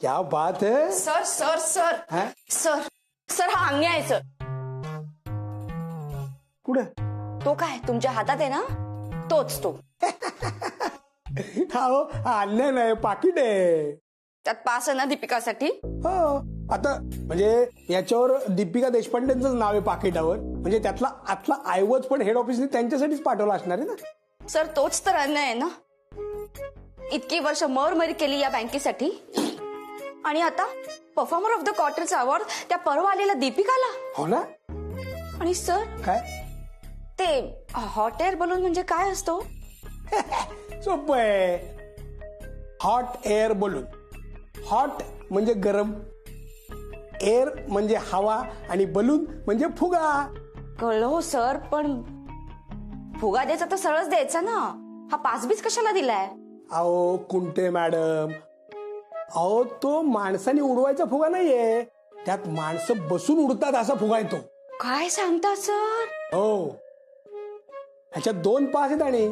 क्या बात है सर सर सर हाँ? सर सर हा अन्याय आहे सर. कुठे तो काय तुमच्या हातात आहे ना तोच तो. हा अन्याय नाही पाकिट आहे. त्यात पास आहे ना दीपिकासाठी. हो आता म्हणजे याच्यावर दीपिका देशपांडेंचंच नाव आहे पाकिटावर. म्हणजे त्यातला आतला ऐवज पण हेड ऑफिसने त्यांच्यासाठीच पाठवला असणार आहे ना. सर तोच तर अन्याय आहे ना. इतकी वर्ष मरमरी केली या बँकेसाठी आणि आता परफॉर्मर ऑफ द क्वार्टरचा अवॉर्ड त्या परवा आलेल्या दीपिकाला. हो ना. आणि सर काय ते हॉट एअर बलून म्हणजे काय असतो. सोपं आहे. Hot air balloon. हॉट म्हणजे गरम, एअर म्हणजे हवा आणि बलून म्हणजे फुगा. कळलं हो सर पण फुगा द्यायचा तर सरळच द्यायचा ना. हा पासबीज कशाला दिलाय. अहो कुंटे मॅडम, अहो तो माणसाने उडवायचा फुगा नाहीये. त्यात माणसं बसून उडतात असा फुगा आहे तो. काय सांगता सर. हो ह्याच्यात 2 पास आहेत. आणि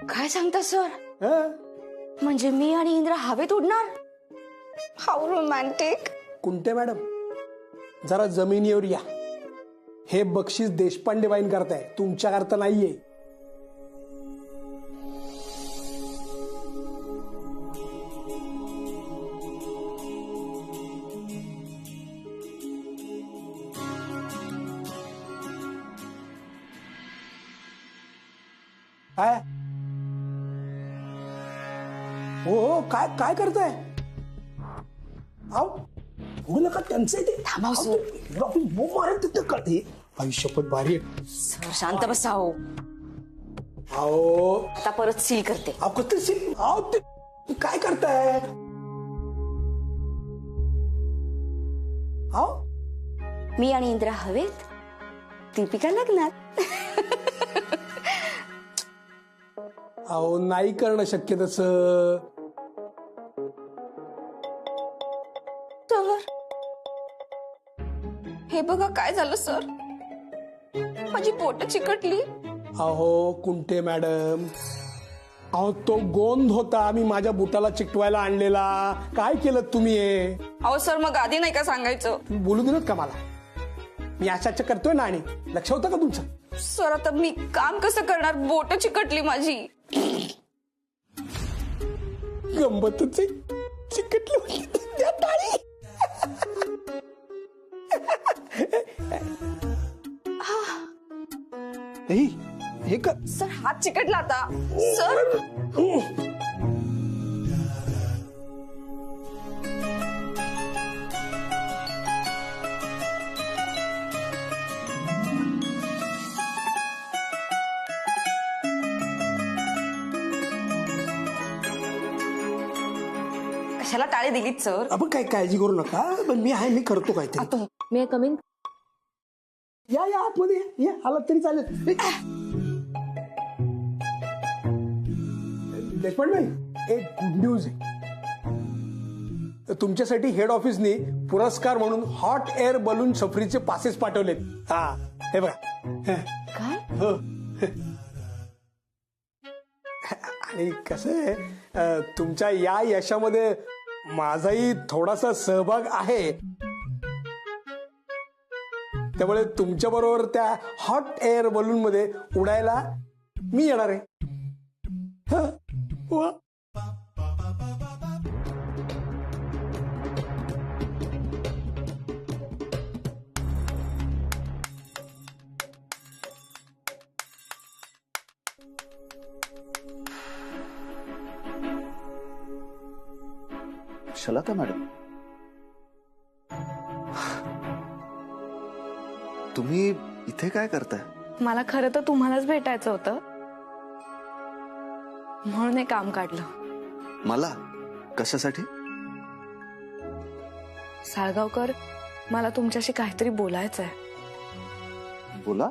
काय सांगता सर. हं? म्हणजे मी आणि इंद्र हवेत उडणार. How romantic. कुंटे मॅडम जरा जमिनीवर या. हे बक्षीस देशपांडे बाईन करताय, तुमच्या करता नाहीये. काय हो काय काय करताय. हो नका त्यांचं ते थांबा सर. आयुष्यपत भारी. सर शांत बसा हो. अहो आता परत सील करते. ते काय करताय. मी आणि इंद्रा हवेत, दीपिका लग्नात. अहो नाही करणं शक्य तसं. सर हे बघा काय झालं सर. माझी पोट चिकटली. अहो कुंटे मॅडम, अहो तो गोंद होता मी माझ्या बुटाला चिकटवायला आणलेला. काय केलं तुम्ही हे. अहो सर मग आधी नाही का सांगायचं. तुम्ही बोलू दिलं का मला. मी अशा करतोय ना. आणि लक्ष होतं का तुमचं. सर आता मी काम कसं करणार. बोट चिकटली माझी. गंमतच आहे. चिकटली त्या टाळी. हे का सर हात चिकटला आता. सर कशाला टाळी दिलीत सर. आपण काही काळजी करू नका. पण मी आहे, मी करतो काहीतरी. मी कमीन. या या आतमध्ये या. आला तरी चालेल. देशपांडे एक गुड न्यूज आहे. तुमच्यासाठी हेड ऑफिसने पुरस्कार म्हणून हॉट एअर बलून सफरीचे पासेस पाठवलेत. हा हे बघा. काय हो आणि कसं आहे तुमच्या या यशामध्ये माझाही थोडासा सहभाग आहे. त्यामुळे तुमच्या बरोबर त्या हॉट एअर बलून मध्ये उडायला मी येणार आहे. वा. शलाका मॅडम, तुम्ही इथे काय करताय. मला खरं तर तुम्हालाच भेटायचं होतं म्हणून हे काम काढलं. मला कशासाठी. साळगावकर मला तुमच्याशी काहीतरी बोलायचंय. बोला.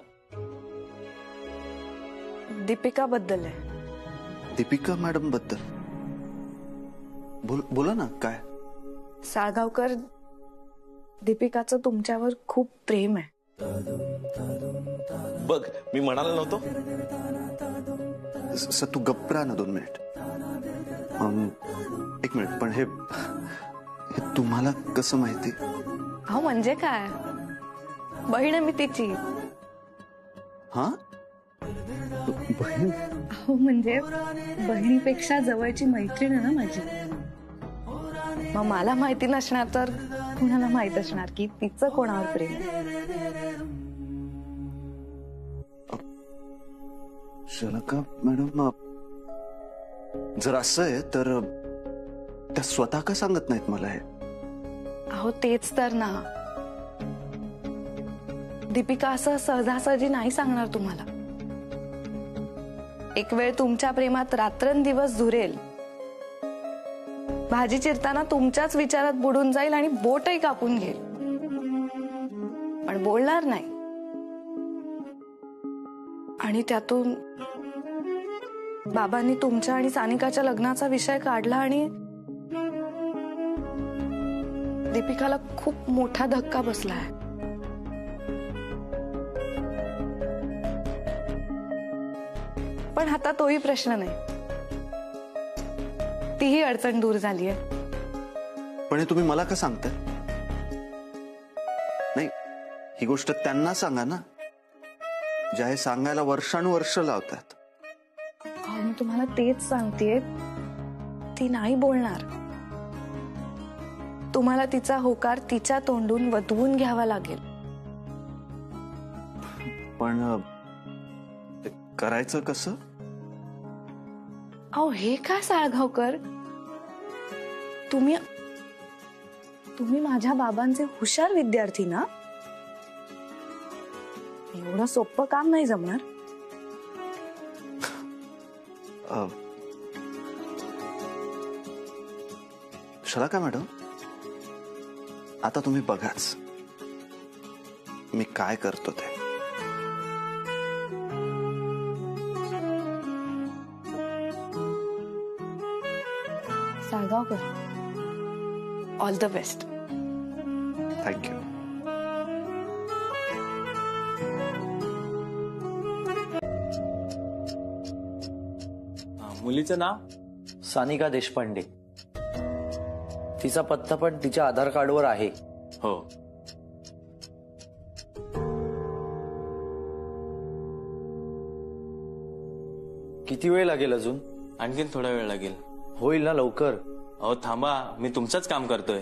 दीपिका बद्दल आहे. दीपिका मॅडम बद्दल बोला ना. काय. साळगावकर दीपिकाचं तुमच्यावर खूप प्रेम आहे. बघ मी म्हणाला नव्हतो. तू गप्प राहा ना 2 मिनिट. एक मिनिट, पण हे तुम्हाला कसं माहिती? अहो म्हणजे काय, बहीण आहे मी तिची. हा, बहीण? अहो म्हणजे बहिणीपेक्षा जवळची मैत्रीण आहे ना माझी. मग मला माहिती नसणार तर कुणाला माहित असणार की तिचं कोणावर प्रेम आहे. शलाका मॅडम, जर असं आहे तर त्या स्वतः का सांगत नाहीत मला हे? अहो तेच तर ना, दीपिका असं सहजासहजी नाही सांगणार तुम्हाला. एक वेळ तुमच्या प्रेमात रात्रंदिवस झुरेल, भाजी चिरताना तुमच्याच विचारात बुडून जाईल आणि बोटही कापून घेईल, पण बोलणार नाही. आणि त्यातून बाबांनी तुमच्या आणि सानिकाच्या लग्नाचा विषय काढला आणि दीपिकाला खूप मोठा धक्का बसलाय. पण आता तोही प्रश्न नाही, तीही अडचण दूर झालीय. पण हे तुम्ही मला का सांगताय? नाही, ही गोष्ट त्यांना सांगा ना, ज्या हे सांगायला वर्षानुवर्ष लावतात. अहो, मी तुम्हाला तेच सांगतेय, ती नाही बोलणार. तुम्हाला तिचा होकार तिच्या तोंडून वतवून घ्यावा लागेल. पण ते करायचं कसं? अहो हे काय साळगावकर, तुम्ही माझ्या बाबांचे हुशार विद्यार्थी ना, एवढं सोपं काम नाही जमणार. शलाका मॅडम, आता तुम्ही बघाच मी काय करतो ते. Salgaonkar, all the best. Thank you. मुलीचं नाव सानिका देशपांडे. तिचा पत्ता पण तिच्या आधार कार्डवर आहे. हो. किती वेळ लागेल अजून? आणखीन थोडा वेळ लागेल. होईल ना लवकर? अहो थांबा, मी तुमचंच काम करतोय.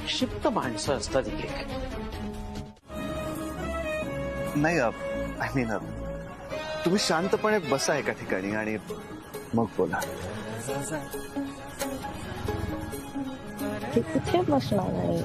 विक्षिप्त माणसं असतात इकडे. नाही आय मीन तुम्ही शांतपणे बसा एका ठिकाणी आणि मग बोला. ते कुठे बसणार नाही.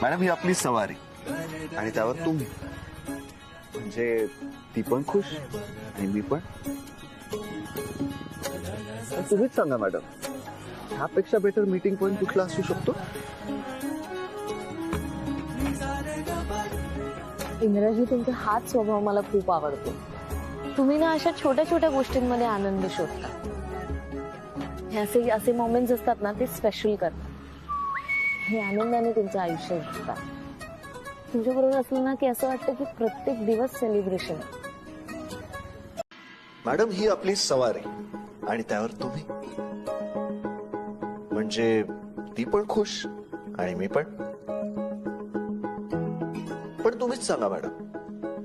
मॅडम ही आपली सवारी आणि त्यावर तुम्ही, म्हणजे ती पण खुश आणि मी पण. तुम्हीच सांगा मॅडम, ह्यापेक्षा बेटर मीटिंग पॉइंट कुठला असू शकतो? इंद्राजी, तुमचा हाच स्वभाव मला खूप आवडतो. तुम्ही ना अशा छोट्या छोट्या गोष्टींमध्ये आनंद शोधता. हे असे असे मोमेंट्स असतात ना, ते स्पेशल करतात. हे आनंदाने तुमचं आयुष्य जगतात. तुमच्या बरोबर असलं ना की असं वाटतं की प्रत्येक दिवस सेलिब्रेशन. मॅडम ही आपली सवारी आणि त्यावर तुम्ही, म्हणजे ती पण खुश आणि मी पण. पण तुम्हीच सांगा मॅडम,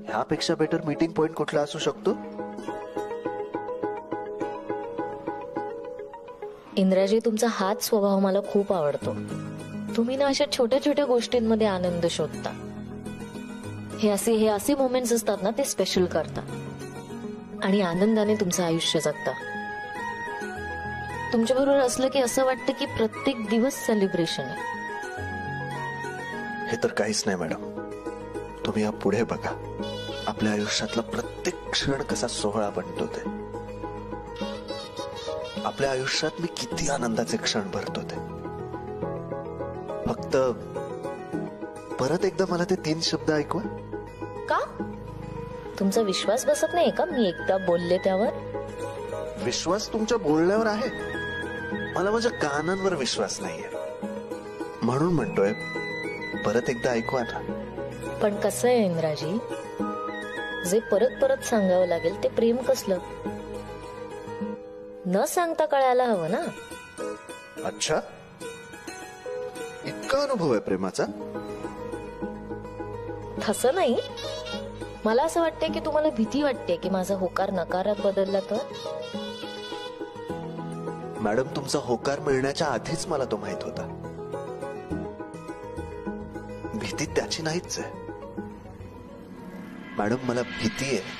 ह्यापेक्षा बेटर मीटिंग पॉइंट कुठला असू शकतो? इंद्राजी, तुमचा हाच स्वभाव मला खूप आवडतो. तुम्ही ना अशा छोट्या छोट्या गोष्टींमध्ये आनंद शोधता. हे असे मोमेंट्स असतात ना, ते स्पेशल करतात आणि आनंदाने तुमचं आयुष्य जगता. तुमच्या बरोबर असलं की असं वाटतं की प्रत्येक दिवस सेलिब्रेशन आहे. हे तर काहीच नाही मॅडम, तुम्ही या पुढे बघा. आपल्या आयुष्यातला प्रत्येक क्षण कसा सोहळा बनतो ते. आपल्या आयुष्यात मी किती आनंदाचे क्षण भरतो ते. फक्त परत एकदा मला ते 3 शब्द ऐकवा. का? तुमचा विश्वास बसत नाही का मी एकदा बोलले त्यावर? विश्वास तुमच्या बोलण्यावर आहे, मला माझ्या कानांवर विश्वास नाहीये. म्हणून म्हणतोय, परत एकदा ऐकवा ना. पण कसं आहे इंद्राजी, जे परत परत सांगावं लागेल ते प्रेम कसलं? न सांगता कळायला हवं ना. अच्छा, इतका अनुभव आहे प्रेमाचा? तसं नाही, मला असं वाटतंय की तुम्हाला भीती वाटते की माझा होकार नकारात बदलला तर. मॅडम, तुमचा होकार मिळण्याच्या आधीच मला तो माहित होता. भीती त्याची नाहीच आहे मॅडम, मला भीती आहे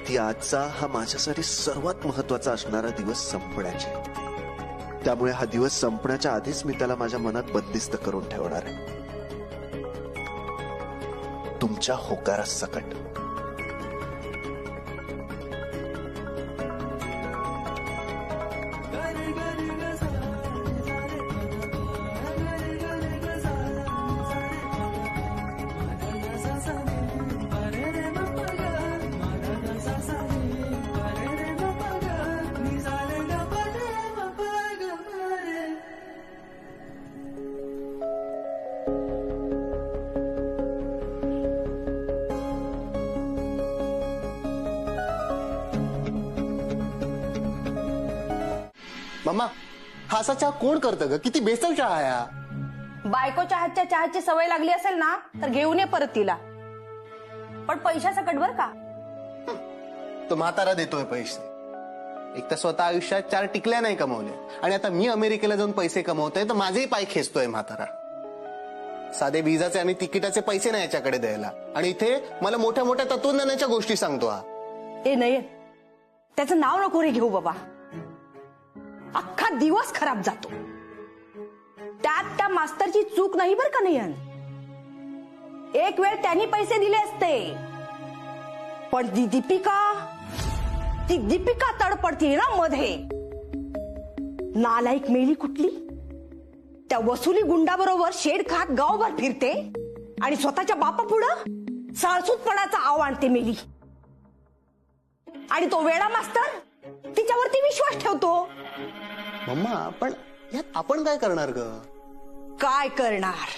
ती आजचा हा माझ्यासाठी सर्वात महत्वाचा असणारा दिवस संपण्याची. त्यामुळे हा दिवस संपण्याच्या आधीच मी त्याला माझ्या मनात बंदिस्त करून ठेवणार आहे, तुमच्या होकारासकट. मम्मा हा असा चहा कोण करतं ग? किती बेचव चहा आहे हा. बायकोच्या हातच्या चहाची सवय लागली असेल ना तर घेऊन ये परत तिला, पण पैशासकट बर का. तो म्हातारा देतोय पैसे. एक तर स्वतः आयुष्यात 4 टिकल्या नाही कमवले आणि आता मी अमेरिकेला जाऊन पैसे कमवतोय तर माझेही पाय खेचतोय म्हातारा. साधे विजाचे आणि तिकिटाचे पैसे नाही याच्याकडे द्यायला आणि इथे मला मोठ्या मोठ्या तत्वज्ञानाच्या गोष्टी सांगतो हा. ए नयन, त्याचं नाव नको रे घेऊ बाबा. अख्खा दिवस खराब जातो. त्यात त्या मास्तरची चूक नाही बर का नयन. एक वेळ त्यांनी पैसे दिले असते, पण ती दीपिका तडपडती ना मध्ये. नालायक मेली कुठली. त्या वसुली गुंडाबरोबर शेड खात गावभर फिरते आणि स्वतःच्या बापापुढं साळसूतपणाचा आव आणते मेली. आणि तो वेडा मास्तर तिच्यावरती विश्वास ठेवतो. मम्मा पण यात आपण काय करणार ग? काय करणार?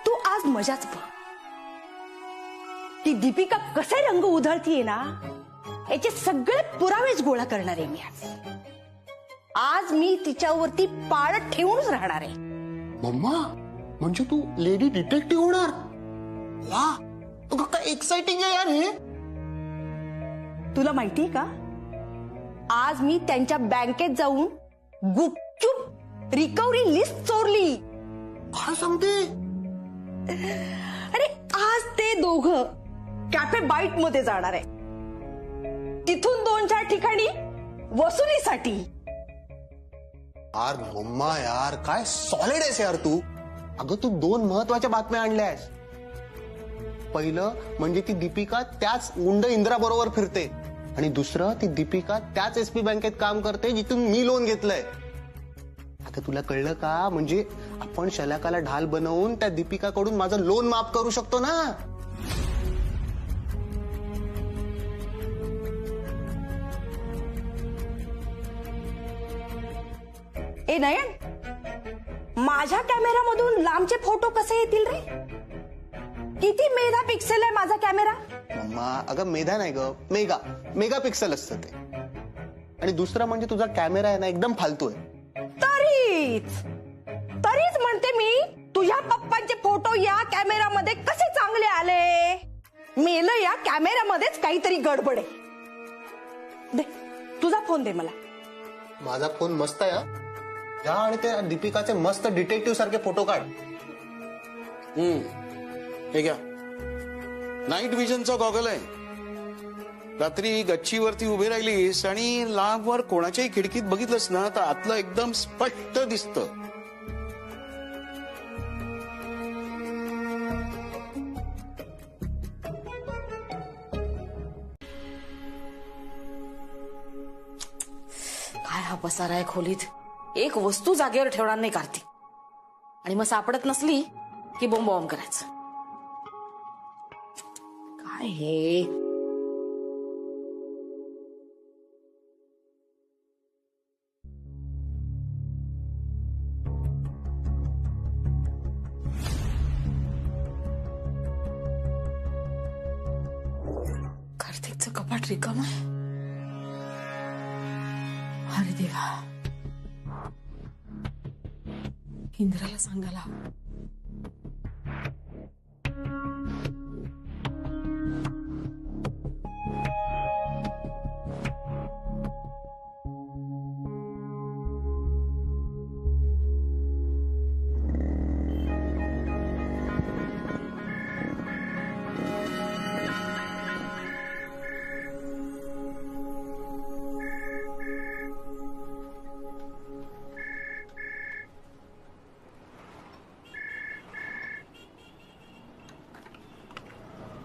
तू आज मजाच बघ. ती दीपिका कसे रंग उधळतीये ना याचे सगळे पुरावेच गोळा करणार आहे मी आज मी तिच्यावरती पाळत ठेवूनच राहणार आहे. मम्मा म्हणजे तू लेडी डिटेक्टिव्ह होणार? वा, अगं काय एक्साइटिंग आहे यार हे. तुला माहितीये का, आज मी त्यांच्या बँकेत जाऊन गुपचूप रिकव्हरी लिस्ट चोरली. काय सांगते? अरे आज ते दोघं कॅफे बाईट मध्ये जाणार आहे. तिथून 2-4 ठिकाणी वसुलीसाठी. यार मम्मा यार काय सॉलिड आहेस यार तू. अगं तू 2 महत्वाच्या बातम्या आणल्यास. पहिलं म्हणजे ती दीपिका त्याच गुंड इंद्रा बरोबर फिरते आणि दुसरं ती दीपिका त्याच एसपी बँकेत काम करते जिथून मी लोन घेतलंय. आता तुला कळलं का? म्हणजे आपण शलाकाला ढाल बनवून त्या दीपिकाकडून माझं लोन माफ करू शकतो ना. ए नयन, माझ्या कॅमेरामधून लांबचे फोटो कसे येतील रे? किती मेगा पिक्सेल आहे माझा कॅमेरा? मम्मा अगं मेधा नाही ग, मेगा पिक्सल असतं ते. आणि दुसरं म्हणजे तुझा कॅमेरा आहे ना एकदम फालतू आहे. तरीच म्हणते मी, तुझ्या पप्पांचे फोटो या कॅमेरामध्ये कसे चांगले आले? मेलं या कॅमेरामध्येच काहीतरी गडबड आहे. दे तुझा फोन दे मला. माझा फोन मस्त आहे हा. जा आणि त्या दीपिकाचे मस्त डिटेक्टिव्ह सारखे फोटो काढ. हे घ्या, नाईट विजनचा गॉगल आहे. रात्री गच्चीवरती उभी राहिलीस आणि लांबवर कोणाच्याही खिडकीत बघितलंस ना तर आतलं एकदम स्पष्ट दिसतं. काय हा पसारा आहे खोलीत. एक वस्तू जागेवर ठेवणार नाही कार्तिक. आणि मग सापडत नसली की बॉम्ब करायचं. काय हे? कार्तिकचं कपाट रिकाम आहे. अरे देवा, इंद्राला सांगायला हवं.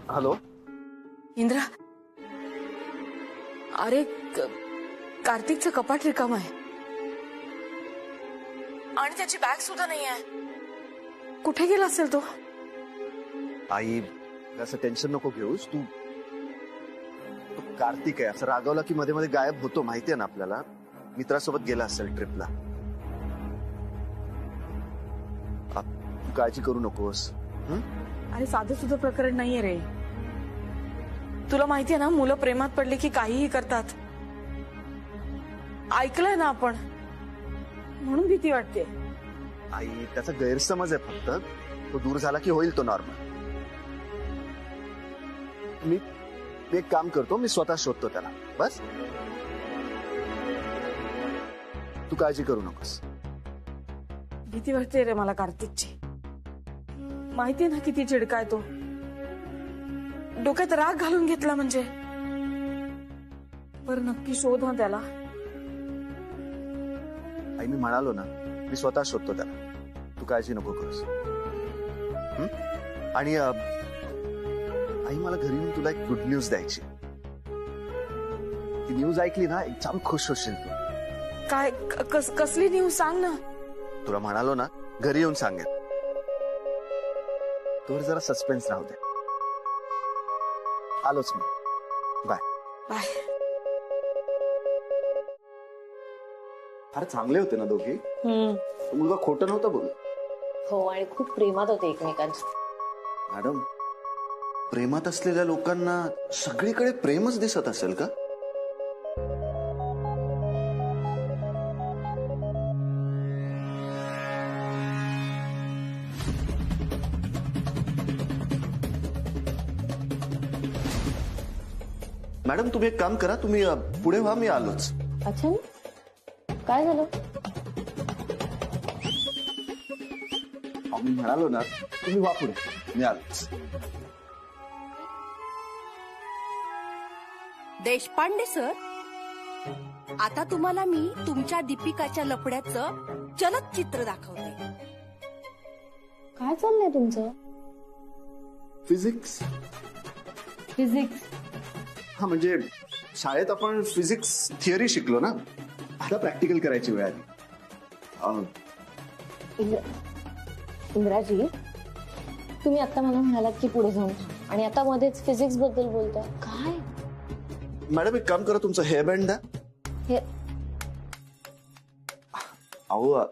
हॅलो इंद्रा, अरे कार्तिकचं कपाट रिकाम आहे आणि त्याची बॅग सुद्धा नाही आहे. कुठे गेला असेल तो? आई असं टेन्शन नको घेऊस तू. कार्तिक आहे असं रागवला की मध्ये मध्ये गायब होतो, माहितीये ना आपल्याला. मित्रासोबत गेला असेल ट्रिपला. तू काळजी करू नकोस. अरे साधं सुद्धा प्रकरण नाहीये रे. तुला माहितीये ना, मुलं प्रेमात पडली की काहीही करतात. ऐकलंय ना आपण, म्हणून भीती वाटते. आई त्याचा गैरसमज आहे फक्त. तो दूर झाला की होईल तो नॉर्मल. मी एक काम करतो, मी स्वतः शोधतो त्याला. बस तू काळजी करू नकोस. भीती वाटते रे मला कार्तिकची. माहितीये ना किती चिडकाय तो. डोक्यात राग घालून घेतला म्हणजे. पर नक्की शोध हा त्याला. आई मी म्हणालो ना, मी स्वतः शोधतो त्याला. तू काळजी नको करूस. आणि आई मला घरी येऊन तुला एक गुड न्यूज द्यायची. ती न्यूज ऐकली ना एकदम खुश होशील तू. काय कसली न्यूज सांग ना. तुला म्हणालो ना घरी येऊन सांगेल. तोवर जरा सस्पेन्स राहू दे. आलोच मी. Bye bye. फार चांगले होते ना दोघी. तो मुलगा खोटं नव्हतं बोल. हो, आणि खूप प्रेमात होते एकमेकांच्या. मॅडम, प्रेमात असलेल्या लोकांना सगळीकडे प्रेमच दिसत असेल का? मॅडम तुम्ही एक काम करा, तुम्ही पुढे व्हा, मी आलोच. अच्छा, काय झालं? मी म्हणालो ना तुम्ही व्हा पुढे, मी आलोच. देशपांडे सर, आता तुम्हाला मी तुमच्या दीपिकाच्या लफड्याचं चलचित्र दाखवते. काय चाललंय तुमचं? फिजिक्स. फिजिक्स? हा म्हणजे शाळेत आपण फिजिक्स थिअरी शिकलो ना, आता प्रॅक्टिकल करायची वेळ आली. इंद्राजी, तुम्ही आता मला म्हणालात की पुढे जाऊन थांब, आणि आता मध्येच फिजिक्स बद्दल बोलता. काय? मॅडम एक काम करा, तुमचं हेअर बँड द्या. हे अहो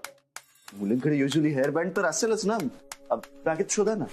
मुलींकडे युजली हेअर बँड तर असेलच ना, बॅगेत शोधा ना.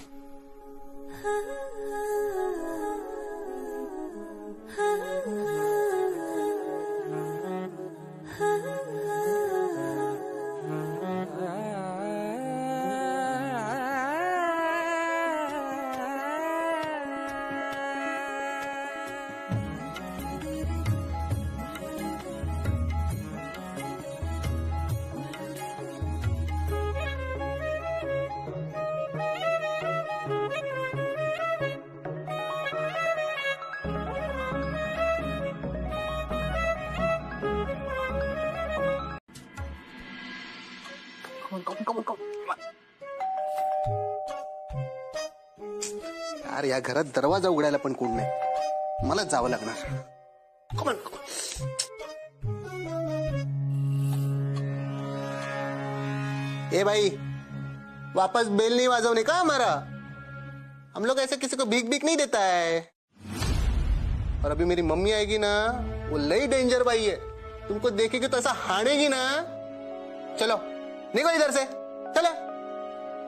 यार या घरात दरवाजा उघडायला पण कोण नाही. मलाच जावं लागणार. कमन. ए भाई, वापस बेल नहीं वाजवने का हमारा? हम लोग ऐसे किसी को भीख भीख नहीं देता है. और अभी मेरी मम्मी आएगी ना, वो लई डेंजर बाई है. तुमको देखेगी तो ऐसा हानेगी ना. चलो निकलो इधर से, चलो.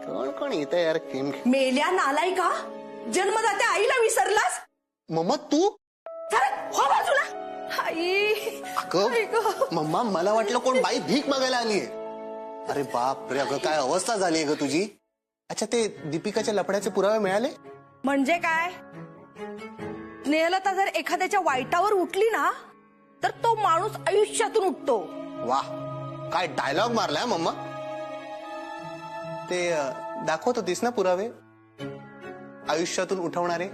कौन कौन येतं यार गेम. मेल्या नालाय का, जन्मदात्या आईला विसरलास? मम्मा तू? अरे हो बाजूला. आई, अगं मम्मा, मला वाटलं कोण बाई भीक मागायला आलीये. अरे बाप रे, अगं काय अवस्था झाली आहे ग तुझी. अच्छा, ते दीपिकाच्या लफड्याचे पुरावे मिळाले? म्हणजे काय? स्नेहलता जर एखाद्याच्या वाईटावर उठली ना, तर तो माणूस आयुष्यातून उठतो. वाह, काय डायलॉग मारलाय मम्मा. ते दाखवत होतीस ना पुरावे आयुष्यातून उठवणारे.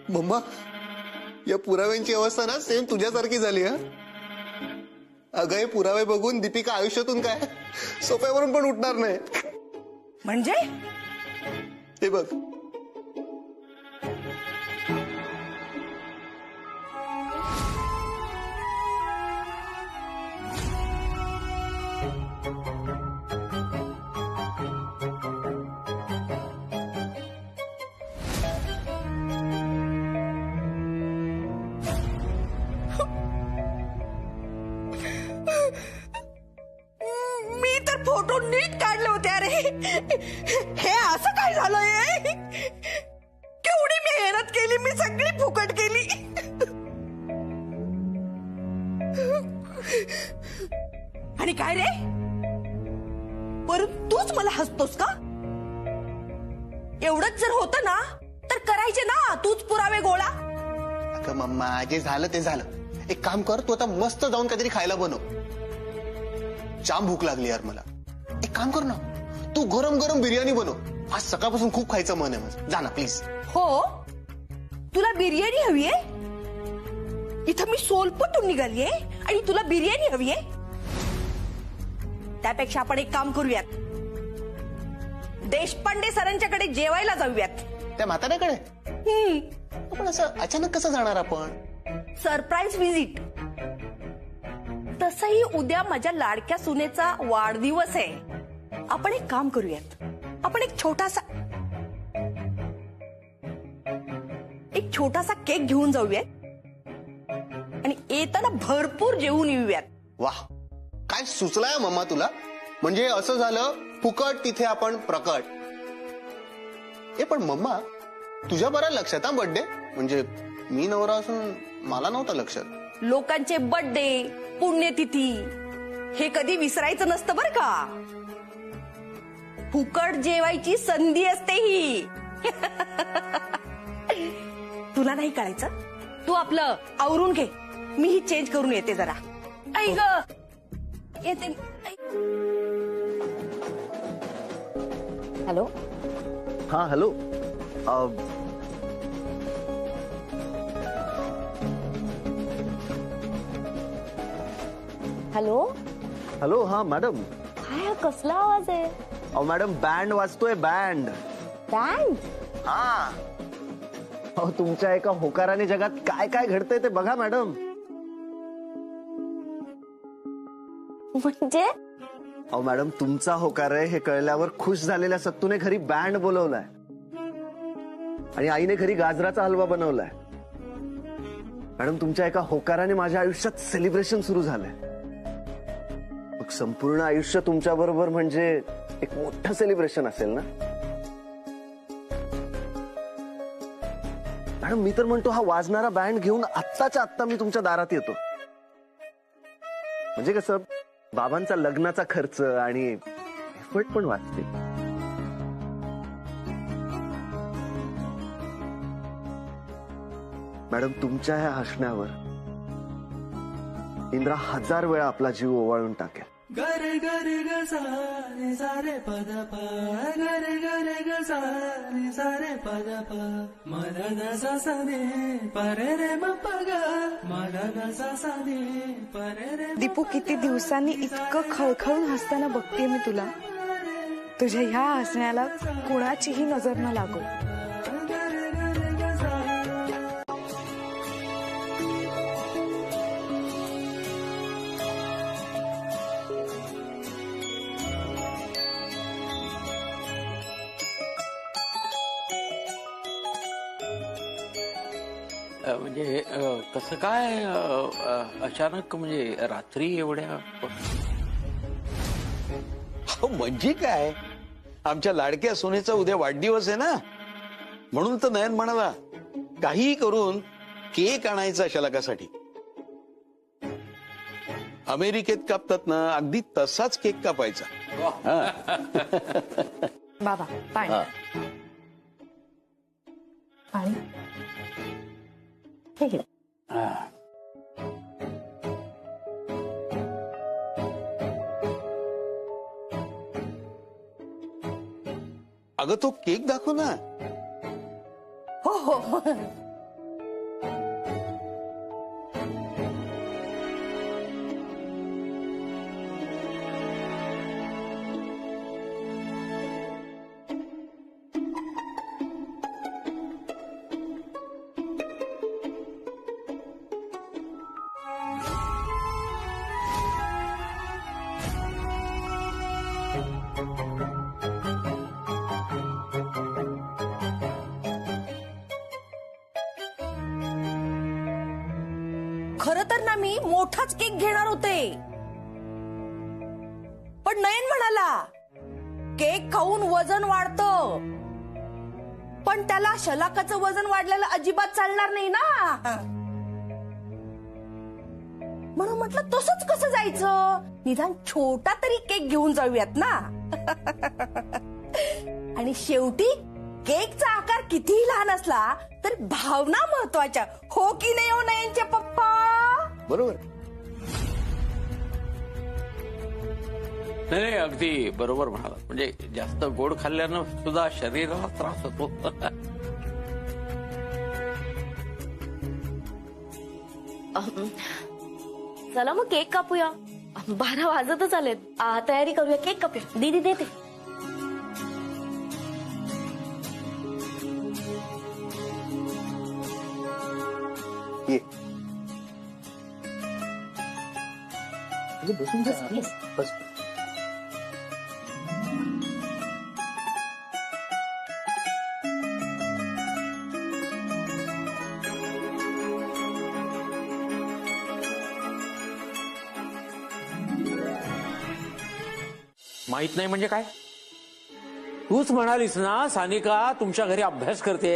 मम्मा, या पुराव्यांची अवस्था ना सेम तुझ्यासारखी झाली. हा अगं, हे पुरावे बघून दीपिका आयुष्यातून काय सोफ्यावरून पण उठणार नाही. म्हणजे ते बघ. फोटो नीट काढले होते. अरे हे असं काय झालंय? केवढी मेहनत केली मी, सगळी फुकट केली. आणि काय रे, परत तूच मला हसतोस का? एवढंच जर होतं ना तर करायचे ना तूच पुरावे गोळा. अगं मम्मा, जे झालं ते झालं. एक काम कर, तू आता मस्त जाऊन काहीतरी खायला बनव. जाम भूक लागली यार मला. एक काम कर ना, तू गरम गरम बिर्याणी बनव. आज सकाळपासून खूप खायचं मन आहे माझं. जा ना प्लीज. हो, तुला बिर्याणी हवीये? इथं मी सोलपटून निघालीये आणि तुला बिर्याणी हवीये? त्यापेक्षा आपण एक काम करूयात, देशपांडे सरांच्याकडे जेवायला जाऊयात. त्या म्हाताऱ्याकडे? पण असं अचानक कसं जाणार आपण? Surprise visit. तसंही उद्या माझ्या लाडक्या सुनेचा वाढदिवस आहे. आपण एक काम करूयात, आपण एक छोटासा केक घेऊन जाऊयात आणि येताना भरपूर जेवून येऊयात. वाह, काय सुचलाय मम्मा तुला. म्हणजे असं झालं फुकट तिथे आपण प्रकट. ए पण मम्मा, तुझ्या बरं लक्षात हा बर्थडे? म्हणजे मी नवरा असून मला नव्हतं लक्षात. लोकांचे बर्थडे, पुण्यतिथी हे कधी विसरायचं नसतं बर का. फुकट जेवायची संधी असते ही. तुला नाही कळायचं? तू आपलं आवरून घे, मी ही चेंज करून येते जरा. ऐक येते. हॅलो. हा हॅलो. हॅलो. हॅलो. हा मॅडम. काय हा कसला आवाज आहे? अहो मॅडम, बँड वाजतोय, बँड. बँड? हा. अहो तुमच्या एका होकाराने जगात काय काय घडतंय ते बघा मॅडम. म्हणजे? अहो मॅडम, तुमचा होकार आहे हे कळल्यावर खुश झालेल्या सत्तूने घरी बँड बोलवलाय आणि आईने घरी गाजराचा हलवा बनवलाय. मॅडम, तुमच्या एका होकाराने माझ्या आयुष्यात सेलिब्रेशन सुरू झालंय. मग संपूर्ण आयुष्य तुमच्या बरोबर म्हणजे एक मोठं सेलिब्रेशन असेल ना मॅडम. मी तर म्हणतो, हा वाजणारा बँड घेऊन आत्ताच्या आत्ता मी तुमच्या दारात येतो. म्हणजे कसं, बाबांचा लग्नाचा खर्च आणि एफर्ट पण वाचते. मॅडम, तुमच्या ह्या हसण्यावर इंद्रा 1000 वेळा आपला जीव ओवाळून टाकेल. गरे गरे ग सारे सारे पद प गरे गरे ग सारे सारे पद प मद द सा सा दे परे रे म प ग मद द सा सा दे परे रे. दीपू, किती दिवसांनी इतकं खळखळून हसताना बघते मी तुला. तुझ्या ह्या हसण्याला कुणाचीही नजर न लागो. म्हणजे कसं काय अचानक, म्हणजे रात्री एवढ्या? म्हणजे काय, आमच्या लाडक्या सोनेचा उद्या वाढदिवस आहे ना, म्हणून तर नयन म्हणाला काहीही करून केक आणायचा शलाकासाठी. अमेरिकेत कापतात ना, अगदी तसाच केक कापायचा. बाबा पाणी. पाणी हे घे. अगं तो केक दाखव ना. हो हो. खरं तर ना मी मोठाच केक घेणार होते, पण नयन म्हणाला केक खाऊन वजन वाढतं, पण त्याला शलाकाचं वजन वाढलेलं अजिबात चालणार नाही ना. म्हणून म्हटलं तसंच कसं जायचं, निदान छोटा तरी केक घेऊन जाऊयात ना. आणि शेवटी केकचा आकार कितीही लहान असला तर भावना महत्वाच्या, हो की नाही हो नयनचे पप्पा? बरोबर. नाही अगदी बरोबर म्हणाला. म्हणजे जास्त गोड खाल्ल्यानं सुद्धा शरीराला त्रास होतो. चला मग केक कापूया. 12 वाजतच आलेत. तयारी करूया, केक कापूया. दीदी देते. ये. बस. माहित नाही म्हणजे काय? तूच म्हणालीस ना सानिका तुमच्या घरी अभ्यास करते,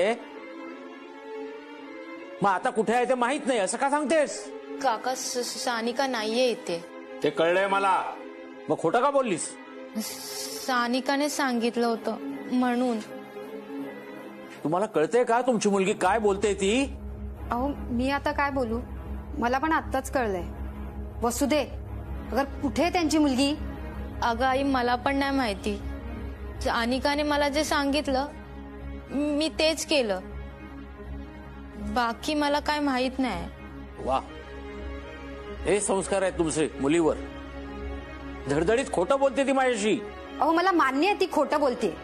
मग आता कुठे आहे ते माहित नाही असं का सांगतेस? काका सानिका नाहीये इथे. ते कळलंय मला, मग खोटं का बोललीस? सानिकाने सांगितलं होतं म्हणून. तुम्हाला कळतंय का तुमची मुलगी काय बोलते ती? अहो मी आता काय बोलू, मला पण आत्ताच कळलंय. वसुदे, अगर कुठे त्यांची मुलगी? अगं आई मला पण नाही माहिती. सानिकाने मला जे सांगितलं मी तेच केलं, बाकी मला काय माहित नाही. वा, हे संस्कार आहेत तुमचे मुलीवर. धडधडीत खोटं बोलते ती माझ्याशी. अहो मला मान्य आहे ती खोटं बोलते,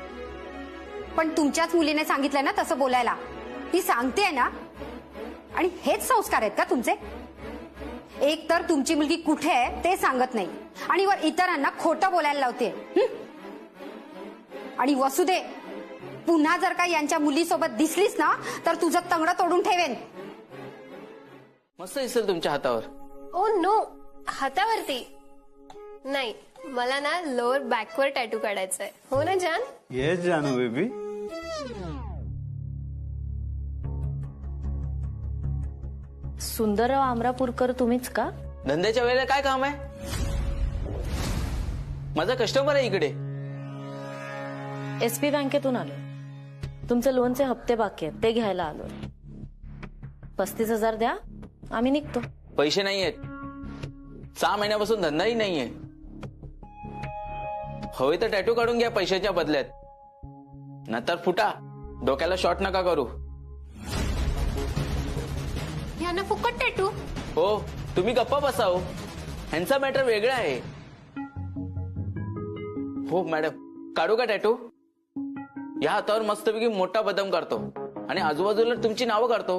पण तुमच्याच मुलीने सांगितलंय ना तसं बोलायला. ती सांगते ना, आणि हेच संस्कार आहेत का तुमचे? एक तर तुमची मुलगी कुठे आहे ते सांगत नाही, आणि वर इतरांना खोटं बोलायला लावते. आणि वसुदे, पुन्हा जर का यांच्या मुलीसोबत दिसलीस ना तर तुझं तंगडं तोडून ठेवेन. मस्त दिसेल तुमच्या हातावर. ओ नो, हातावरती नाही, मला ना लोअर बॅकवर टॅटू काढायचा आहे. हो ना जान? येस जानू बेबी. सुंदरराव आमरापूरकर तुम्हीच का? धंद्याच्या वेळेला काय काम आहे? माझा कस्टमर आहे इकडे. SP बँकेतून आलो. तुमचे लोनचे हप्ते बाकी आहेत ते घ्यायला आलो. 35,000 द्या, आम्ही निघतो. पैसे नाहीयेत. 6 महिन्यापासून धंदाही नाहीये. हवे तर टॅटू काढून घ्या पैशाच्या बदल्यात, नंतर फुटा. डोक्याला शॉट नका करू. ह्यांना फुकट टॅटू? हो, तुम्ही गप्पा बसाव. ह्यांचा मॅटर वेगळा आहे. हो मॅडम, काढू का टॅटू? या हातावर मस्तपैकी मोठा बदम करतो आणि आजूबाजूला तुमची नावं काढतो.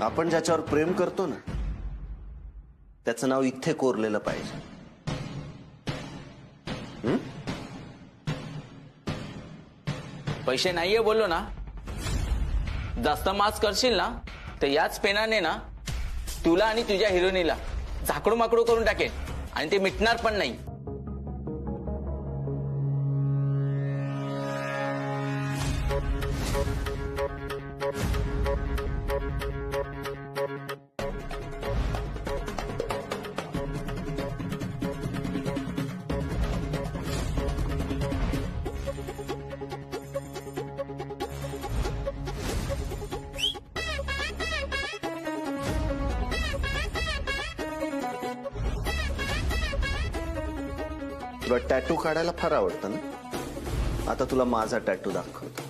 आपण ज्याच्यावर प्रेम करतो ना त्याचं नाव इथे कोरलेलं पाहिजे. पैसे नाहीये बोललो ना, जास्त मास करशील ना तर याच पेनाने ना तुला आणि तुझ्या हिरोईनीला झाकडू माकडू करून टाकेल, आणि ते मिटणार पण नाही. तुला टॅटू काढायला फार आवडतं ना, आता तुला माझा टॅटू दाखवतो.